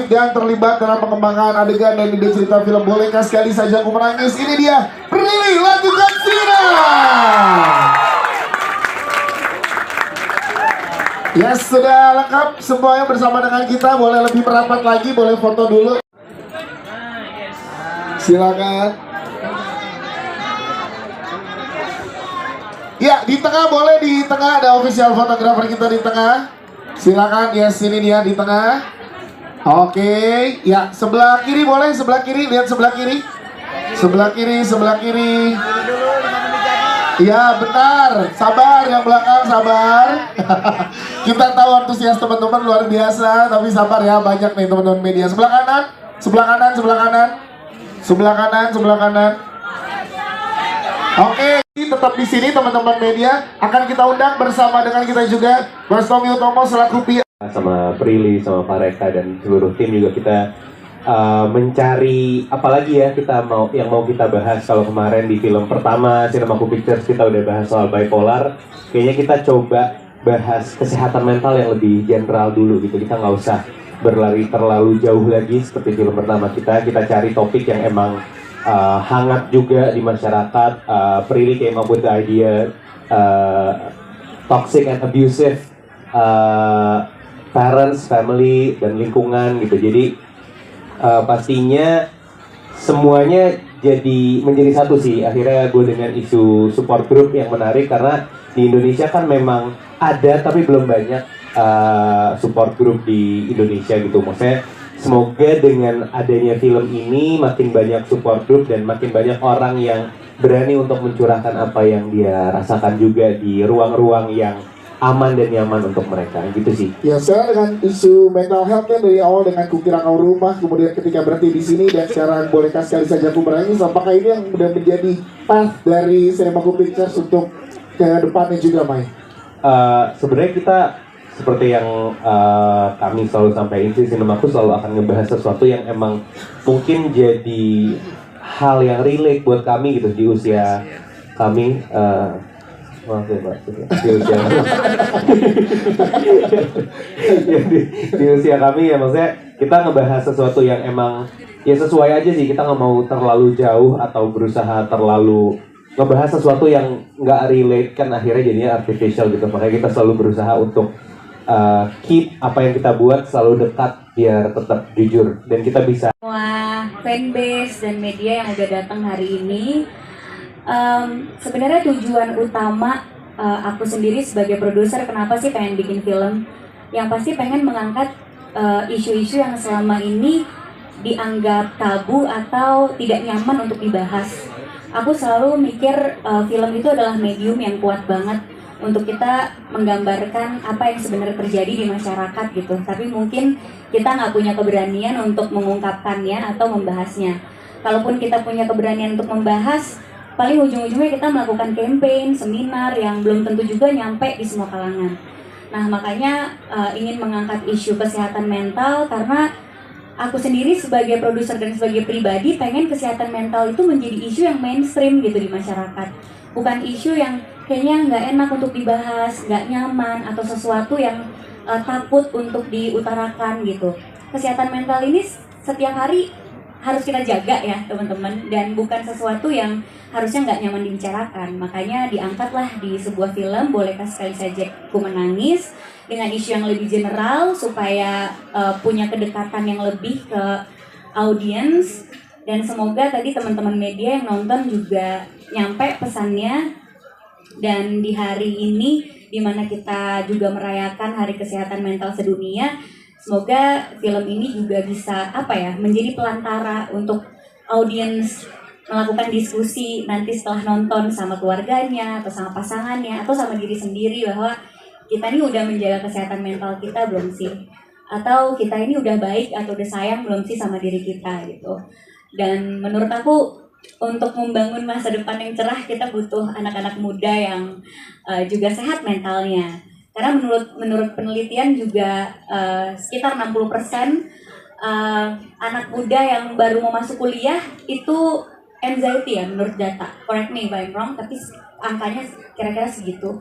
dan terlibat dalam pengembangan adegan dan ide cerita film Bolehkah Sekali Saja Aku Menangis. Ini dia Prilly Latuconsina. Ya, sudah lengkap semuanya bersama dengan kita. Boleh lebih merapat lagi, boleh foto dulu. Silakan. Ya, di tengah boleh, di tengah ada official fotografer kita di tengah. Silakan, yes, ini dia di tengah. Oke, ya sebelah kiri boleh, sebelah kiri, lihat sebelah kiri. Sebelah kiri, sebelah kiri. Ya benar, sabar yang belakang, sabar. Kita tahu antusias teman-teman luar biasa, tapi sabar ya, banyak nih teman-teman media. Sebelah kanan, sebelah kanan, sebelah kanan. Sebelah kanan, sebelah kanan. Oke, tetap di sini teman-teman media. Akan kita undang bersama dengan kita juga Mas Tommy Utomo selaku PR. Sama Prilly, sama Pak Reka dan seluruh tim juga kita mencari apalagi ya yang mau kita bahas. Kalau kemarin di film pertama Cinemaku Pictures kita udah bahas soal bipolar, kayaknya kita coba bahas kesehatan mental yang lebih general dulu gitu. Kita nggak usah berlari terlalu jauh lagi seperti film pertama kita cari topik yang emang hangat juga di masyarakat. Prilly came up with the idea toxic and abusive parents, family, dan lingkungan gitu. Jadi pastinya semuanya menjadi satu sih. Akhirnya gue dengan isu support group yang menarik karena di Indonesia kan memang ada tapi belum banyak support group di Indonesia gitu. Maksudnya semoga dengan adanya film ini makin banyak support group dan makin banyak orang yang berani untuk mencurahkan apa yang dia rasakan juga di ruang-ruang yang aman dan nyaman untuk mereka, gitu sih. Ya, sekarang dengan isu mental health kan dari awal dengan Kukira Kau Rumah, kemudian ketika berhenti di sini dan sekarang Bolehkah Sekali Saja Aku Menangis, apakah ini yang sudah menjadi path dari Cinemaku Pictures untuk ke depannya juga, Mai? Sebenarnya kita seperti yang kami selalu sampaikan sih, Cinemaku selalu akan ngebahas sesuatu yang emang mungkin jadi hal yang relate buat kami gitu di usia kami. Maaf ya Pak, di usia kami ya, maksudnya kita ngebahas sesuatu yang emang ya sesuai aja sih. Kita nggak mau terlalu jauh atau berusaha terlalu ngebahas sesuatu yang nggak relate, kan akhirnya jadinya artificial gitu. Makanya kita selalu berusaha untuk keep apa yang kita buat selalu dekat biar tetap jujur dan kita bisa. Wah, fanbase dan media yang udah datang hari ini. Sebenarnya tujuan utama aku sendiri sebagai produser kenapa sih pengen bikin film, yang pasti pengen mengangkat isu-isu yang selama ini dianggap tabu atau tidak nyaman untuk dibahas. Aku selalu mikir film itu adalah medium yang kuat banget untuk kita menggambarkan apa yang sebenarnya terjadi di masyarakat gitu. Tapi mungkin kita nggak punya keberanian untuk mengungkapkannya atau membahasnya. Kalaupun kita punya keberanian untuk membahas, paling ujung-ujungnya kita melakukan campaign, seminar yang belum tentu juga nyampe di semua kalangan. Nah, makanya ingin mengangkat isu kesehatan mental karena aku sendiri sebagai produser dan sebagai pribadi pengen kesehatan mental itu menjadi isu yang mainstream gitu di masyarakat. Bukan isu yang kayaknya nggak enak untuk dibahas, nggak nyaman, atau sesuatu yang takut untuk diutarakan gitu. Kesehatan mental ini setiap hari harus kita jaga ya teman-teman, dan bukan sesuatu yang harusnya nggak nyaman dibicarakan. Makanya diangkatlah di sebuah film Bolehkah Sekali Saja Aku Menangis dengan isu yang lebih general supaya punya kedekatan yang lebih ke audiens, dan semoga tadi teman-teman media yang nonton juga nyampe pesannya. Dan di hari ini dimana kita juga merayakan Hari Kesehatan Mental Sedunia, semoga film ini juga bisa menjadi pelantara untuk audiens melakukan diskusi nanti setelah nonton sama keluarganya atau sama pasangannya atau sama diri sendiri, bahwa kita ini udah menjaga kesehatan mental kita belum sih, atau kita ini udah baik atau udah sayang belum sih sama diri kita gitu. Dan menurut aku untuk membangun masa depan yang cerah, kita butuh anak-anak muda yang juga sehat mentalnya. Karena menurut penelitian juga sekitar 60% anak muda yang baru mau masuk kuliah itu anxiety ya menurut data. Correct me if I'm wrong, tapi angkanya kira-kira segitu.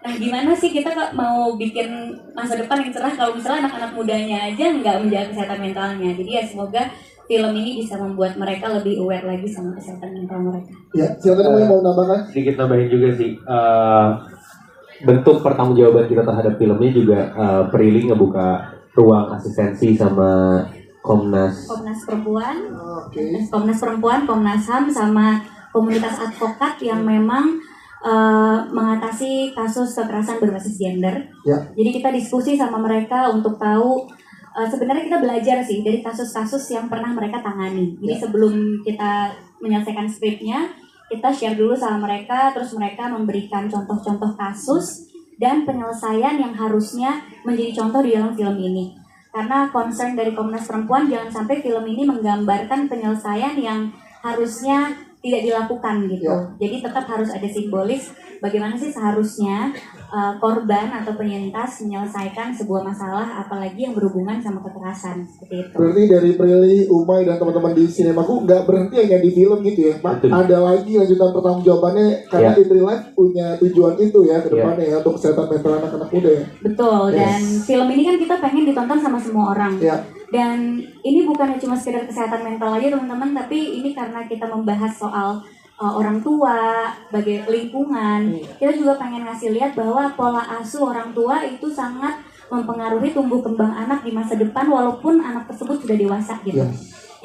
Nah, gimana sih kita mau bikin masa depan yang cerah kalau misalnya anak-anak mudanya aja nggak menjaga kesehatan mentalnya. Jadi ya semoga film ini bisa membuat mereka lebih aware lagi sama kesehatan mental mereka. Ya, silakan yang mau nambahkan? Sedikit nambahin juga sih. Bentuk pertanggungjawaban kita terhadap filmnya juga Prilly ngebuka ruang asistensi sama Komnas Perempuan, Oke. Komnas Perempuan, Komnas HAM, sama komunitas advokat yang memang mengatasi kasus kekerasan berbasis gender. Ya. Jadi kita diskusi sama mereka untuk tahu sebenarnya kita belajar sih dari kasus-kasus yang pernah mereka tangani. Jadi sebelum kita menyelesaikan skripnya, kita share dulu sama mereka, terus mereka memberikan contoh-contoh kasus dan penyelesaian yang harusnya menjadi contoh di dalam film ini. Karena concern dari Komnas Perempuan jangan sampai film ini menggambarkan penyelesaian yang harusnya tidak dilakukan gitu. Jadi tetap harus ada simbolis bagaimana sih seharusnya korban atau penyintas menyelesaikan sebuah masalah, apalagi yang berhubungan sama kekerasan seperti itu. Berarti dari Prilly, Umay, dan teman-teman di Sinemaku nggak berhenti hanya di film gitu ya, Pak? Ada lagi lanjutan pertanggungjawabannya karena In Real Life punya tujuan itu ya ke depannya ya untuk kesehatan mental anak-anak muda ya. Betul, dan film ini kan kita pengen ditonton sama semua orang. Dan ini bukannya cuma sekedar kesehatan mental aja teman-teman, tapi ini karena kita membahas soal orang tua, bagi lingkungan, kita juga pengen ngasih lihat bahwa pola asuh orang tua itu sangat mempengaruhi tumbuh kembang anak di masa depan walaupun anak tersebut sudah dewasa gitu.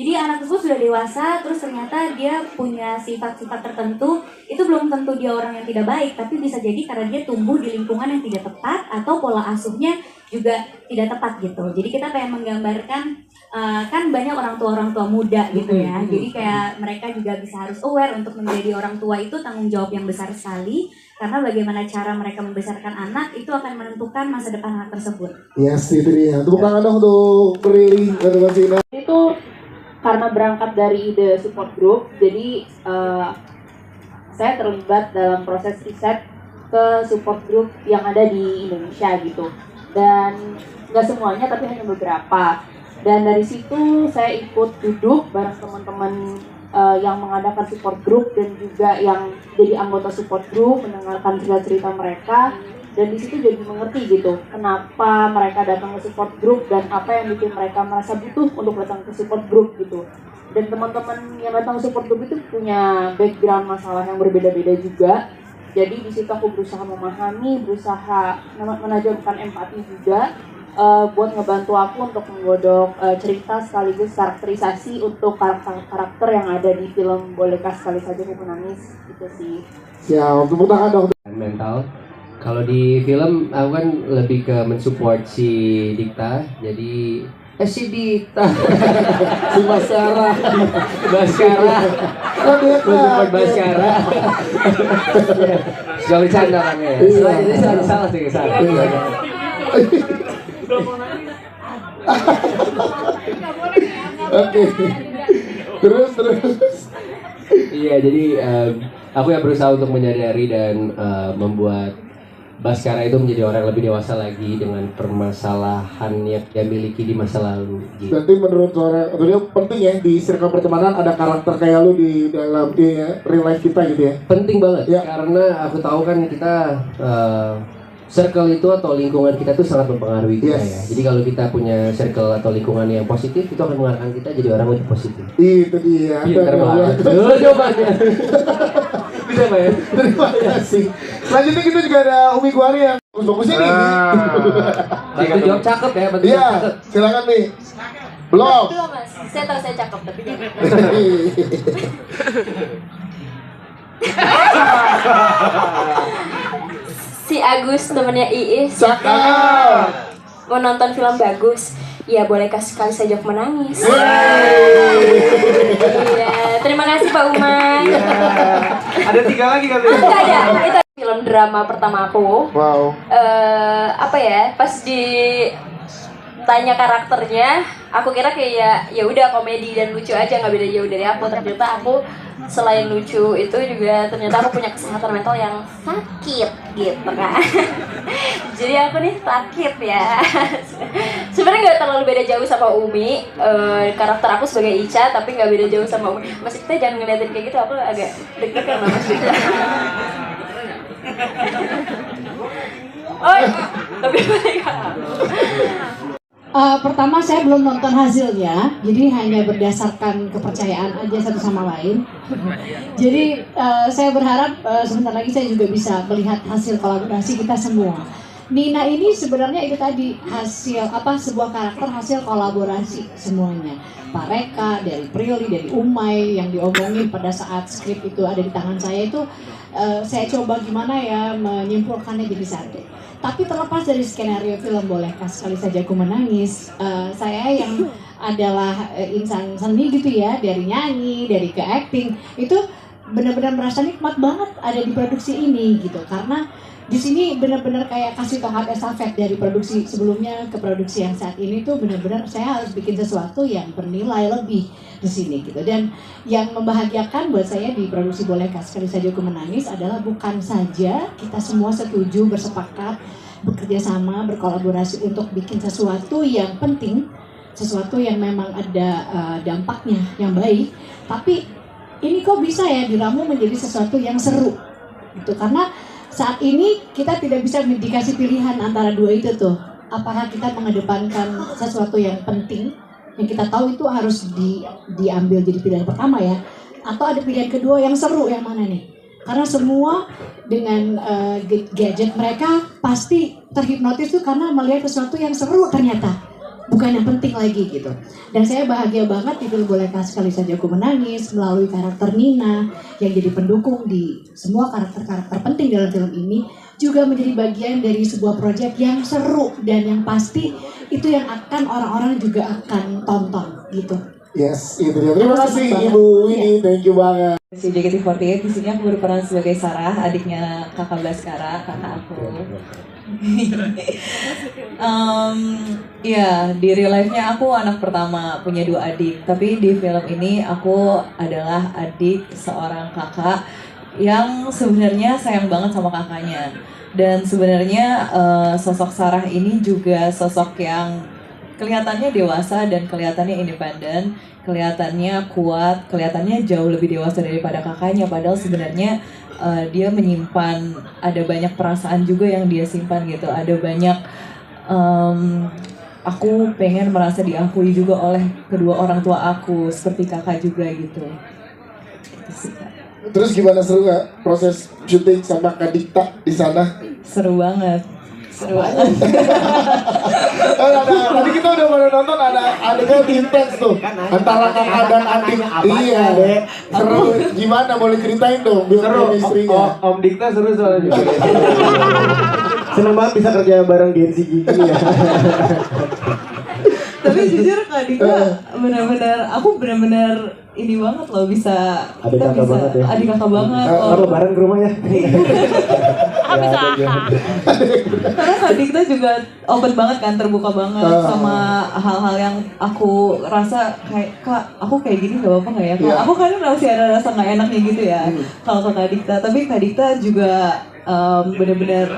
Jadi anak tersebut sudah dewasa, terus ternyata dia punya sifat-sifat tertentu, itu belum tentu dia orang yang tidak baik, tapi bisa jadi karena dia tumbuh di lingkungan yang tidak tepat atau pola asuhnya juga tidak tepat gitu. Jadi kita pengen menggambarkan, kan banyak orang tua muda gitu ya, jadi kayak mereka juga bisa harus aware untuk menjadi orang tua itu tanggung jawab yang besar sekali, karena bagaimana cara mereka membesarkan anak itu akan menentukan masa depan anak tersebut. Yes, itu dia. Tepuk tangan dong untuk Prilly dan teman Sina. Itu karena berangkat dari ide support group, jadi saya terlibat dalam proses riset ke support group yang ada di Indonesia gitu. Dan nggak semuanya, tapi hanya beberapa. Dan dari situ saya ikut duduk bareng teman-teman yang mengadakan support group dan juga yang jadi anggota support group, mendengarkan cerita-cerita mereka. Dan di situ jadi mengerti gitu kenapa mereka datang ke support group dan apa yang bikin mereka merasa butuh untuk datang ke support group gitu. Dan teman-teman yang datang ke support group itu punya background masalah yang berbeda-beda juga. Jadi di situ aku berusaha memahami, berusaha menajamkan empati juga buat ngebantu aku untuk menggodok cerita sekaligus karakterisasi untuk karakter-karakter yang ada di film Bolehkah Sekali Saja Aku Menangis gitu sih. Siap, tepuk tangan dong. Mental. Kalau di film aku kan lebih ke mensupport si Dikta, jadi si Dikta, Si Baskara. Baskara, mensupport Baskara. Gak bercanda kan ya? Jadi selalu salah sih salah. Oke. Terus. Iya, jadi aku yang berusaha untuk menyadari dan membuat Baskara itu menjadi orang yang lebih dewasa lagi dengan permasalahan yang dia miliki di masa lalu. Gitu. Berarti menurut suara penting ya di circle pertemanan ada karakter kayak lu di dalam real life kita gitu ya. Penting banget Ya. karena aku tahu kan kita circle itu atau lingkungan kita tuh sangat mempengaruhi kita ya. Jadi kalau kita punya circle atau lingkungan yang positif itu akan mengarahkan kita jadi orang yang positif. Itu dia. Pintar banget. Jawabannya. Bisa Pak ya? Terima kasih. Selanjutnya kita juga ada Umi Guari yang bagus ini. Bantu jawab cakep ya, bantu Iya, jawab cakep. silakan nih. Belum. Belum Mas, saya tahu saya cakep tapi dia si Agus temennya Iis Cakep. mau nonton film bagus. Ya bolehkah sekali saja aku menangis. Iya, terima kasih Pak Umay. Ada 3 lagi kan? Enggak ya, itu film drama pertama aku. Wow. Apa ya? Pas ditanya karakternya, aku kira kayak ya udah komedi dan lucu aja, nggak beda jauh dari aku. Ternyata aku selain lucu itu juga ternyata aku punya kesehatan mental yang sakit gitu kan. Jadi aku nih sakit ya. Sebenarnya nggak terlalu beda jauh sama Umi. Karakter aku sebagai Ica tapi nggak beda jauh sama Umi. Mas kita jangan ngeliatin kayak gitu, aku agak deg-degan sama Mas Dika. Oh, tapi pertama saya belum nonton hasilnya, jadi hanya berdasarkan kepercayaan aja satu sama lain. Jadi saya berharap sebentar lagi saya juga bisa melihat hasil kolaborasi kita semua. Nina ini sebenarnya itu tadi hasil sebuah karakter hasil kolaborasi semuanya. Pak Reka, dari Prilly, dari Umay yang diomongin pada saat skrip itu ada di tangan saya itu saya coba gimana ya menyimpulkannya jadi satu. Tapi terlepas dari skenario film Bolehkah Sekali Saja Ku Menangis, saya yang adalah insan seni gitu ya, dari nyanyi, dari ke acting, itu benar-benar merasa nikmat banget ada di produksi ini gitu, karena di sini benar-benar kayak kasih tongkat estafet dari produksi sebelumnya ke produksi yang saat ini tuh benar-benar saya harus bikin sesuatu yang bernilai lebih di sini gitu. Dan yang membahagiakan buat saya di produksi Bolehkah Sekali Saja Ku Menangis adalah bukan saja kita semua setuju, bersepakat, bekerja sama, berkolaborasi untuk bikin sesuatu yang penting, sesuatu yang memang ada dampaknya yang baik, tapi ini kok bisa ya diramu menjadi sesuatu yang seru gitu. Karena saat ini kita tidak bisa dikasih pilihan antara dua itu tuh. Apakah kita mengedepankan sesuatu yang penting, yang kita tahu itu harus diambil jadi pilihan pertama ya, atau ada pilihan kedua yang seru, yang mana nih? Karena semua dengan gadget mereka pasti terhipnotis tuh karena melihat sesuatu yang seru ternyata, bukan yang penting lagi gitu. Dan saya bahagia banget di film Bolehkah Sekali Saja Ku Menangis melalui karakter Nina yang jadi pendukung di semua karakter-karakter penting dalam film ini, juga menjadi bagian dari sebuah proyek yang seru dan yang pasti itu yang akan orang-orang juga akan tonton gitu. Yes, itu dia. Terima kasih Ibu Winnie, thank you banget. Si JKT48 di sini aku berperan sebagai Sarah, adiknya kakak Baskara, kakak aku. Ya, di real life-nya aku anak pertama, punya 2 adik. Tapi di film ini aku adalah adik seorang kakak yang sebenarnya sayang banget sama kakaknya. Dan sebenarnya sosok Sarah ini juga sosok yang kelihatannya dewasa dan kelihatannya independen, kelihatannya kuat, kelihatannya jauh lebih dewasa daripada kakaknya. Padahal sebenarnya dia menyimpan, ada banyak perasaan juga yang dia simpan gitu. Ada banyak, aku pengen merasa diakui juga oleh kedua orang tua aku, seperti kakak juga gitu. Itu sih, Kak. Terus gimana, seru nggak proses syuting sama Kak Dikta di sana? Seru banget. Seru banget. Tadi kita udah pada nonton ada adegan intens tuh antara kakak dan adik. Iya, seru. Gimana, boleh ceritain dong biar chemistry-nya. Om Dikta seru soalnya juga. Seneng banget bisa kerja bareng Gensi gitu ya. Tapi jujur Kak Dika aku benar-benar ini banget loh, bisa Adik kakak banget ya. Adik kakak banget. Ntar lebaran ke rumahnya. Karena Kak Dikta juga open banget kan, terbuka banget sama hal-hal yang aku rasa kayak, Kak, aku kayak gini gak apa-apa gak ya? Kak, aku kan masih ada rasa gak enaknya gitu ya kalau ke Kak Dikta. Tapi Kak Dikta juga benar-benar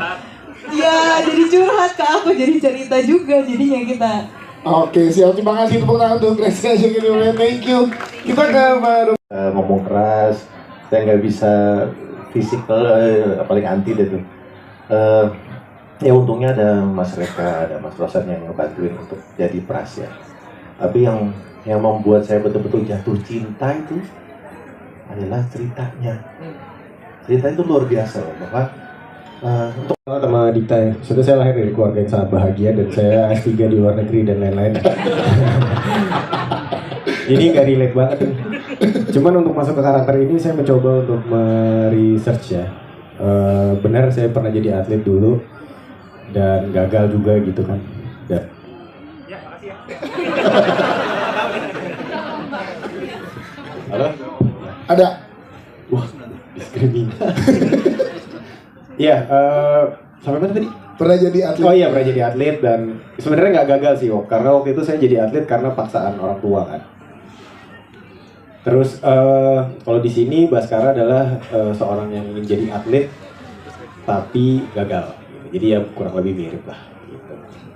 ya jadi curhat ke aku, jadi cerita juga jadinya kita. Oke, siap. Terima kasih tepuk tangan untuk Grace aja gitu. Thank you. Kita ke baru Ngomong keras, saya nggak bisa fisikal, apalagi anti deh tuh. Ya untungnya ada Mas Reka, ada Mas Rosan yang ngebantuin untuk jadi pras ya. Tapi yang membuat saya betul-betul jatuh cinta itu adalah ceritanya. Cerita itu luar biasa loh, Bapak. Untuk sama Dita ya, sudah saya lahir dari keluarga yang sangat bahagia dan saya S3 di luar negeri dan lain-lain. Jadi nggak relate banget. Cuman untuk masuk ke karakter ini saya mencoba untuk meresearch ya. Benar saya pernah jadi atlet dulu dan gagal juga gitu kan. Dan halo? ada. Wah, diskriminasi. Iya, sampai mana tadi? Pernah jadi atlet. Oh iya, pernah jadi atlet dan sebenarnya nggak gagal sih, Wok. Karena waktu itu saya jadi atlet karena paksaan orang tua kan. Terus kalau di sini Baskara adalah seorang yang ingin jadi atlet tapi gagal. Jadi ya kurang lebih mirip lah. Gitu.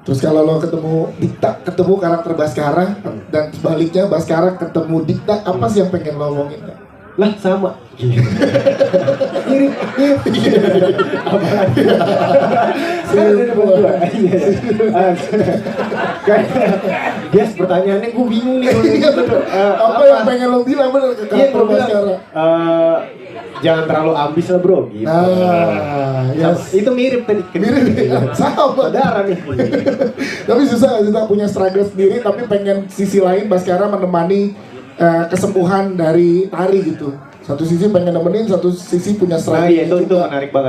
Terus kalau lo ketemu Dikta, ketemu karakter Baskara dan sebaliknya Baskara ketemu Dikta, apa sih yang pengen lo omongin? Lah sama. Mirip. Apalagi. Kan ada depan gua. Iya. Guys, pertanyaannya gue bingung nih. Apa yang pengen lo bilang bener ke Iya, karakter Baskara? Jangan terlalu ambis lah bro. Gitu. Yes. Itu mirip tadi. Mirip, sama. Saudara nih. Tapi susah nggak sih, punya struggle sendiri, tapi pengen sisi lain Baskara menemani kesembuhan dari tari gitu. Satu sisi pengen nemenin, satu sisi punya Nah strategi iya itu juga. menarik banget.